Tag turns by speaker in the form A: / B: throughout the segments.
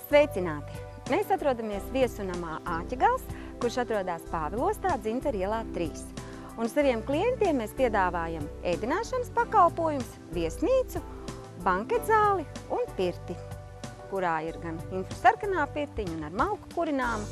A: Sveicināti! Mēs atrodamies viesunamā Āķegals, kurš atrodas Pāvilostā, Dzintaru ielā 3. Un saviem klientiem mēs piedāvājam ēdināšanas pakalpojumus, viesnīcu, banketzāli un pirti, kurā ir gan infrasarkanā pirtiņa un ar malku kurināma.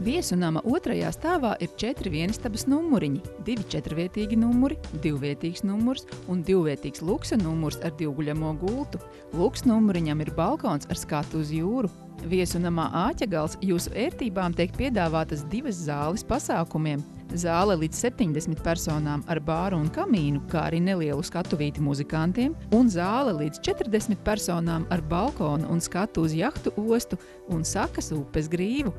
B: Viesunama otrajā stāvā ir 4 vienistabas numuriņi, 2 četrvietīgi numuri, 2-vietīgs numurs un 2-vietīgs luksa numurs ar 2-guļamo gultu. Luks numuriņam ir balkons ar skatu uz jūru. Viesunamā Āķegals jūsu ērtībām tiek piedāvātas 2 zāles pasākumiem. Zāle līdz 70 personām ar bāru un kamīnu, kā arī nelielu skatuvīti muzikantiem, un zāle līdz 40 personām ar balkonu un skatu uz jahtu ostu un Sakas upes grīvu.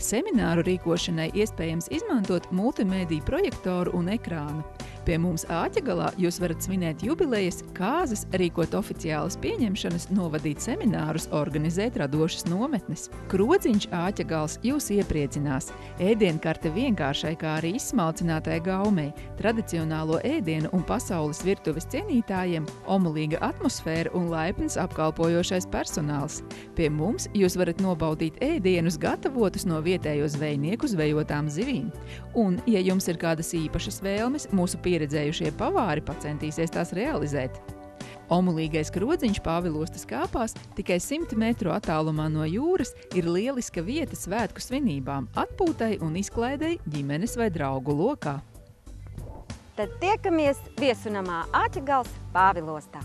B: Semināru rīkošanai iespējams izmantot multimēdiju projektoru un ekrānu. Pie mums Āķegalā jūs varat svinēt jubilejas, kāzas, rīkot oficiālas pieņemšanas, novadīt seminārus, organizēt radošas nometnes. Krodziņš Āķegals jūs iepriecinās. Ēdienkarte vienkāršai, kā arī izsmalcinātai gaumei, tradicionālo ēdienu un pasaules virtuves cienītājiem, omulīga atmosfēra un laipns apkalpojošais personāls. Pie mums jūs varat nobaudīt ēdienus gatavotus no vietējo zvejnieku zvejotām zivīm. Un, ja jums ir kādas īpašas vēlmes, mūsu pieredzējušie pavāri pacentīsies tās realizēt. Omulīgais krodziņš Pāvilostas kāpās tikai 100 metru attālumā no jūras ir lieliska vieta svētku svinībām, atpūtai un izklaidei ģimenes vai draugu lokā.
A: Tad tiekamies viesunamā Āķegals Pāvilostā.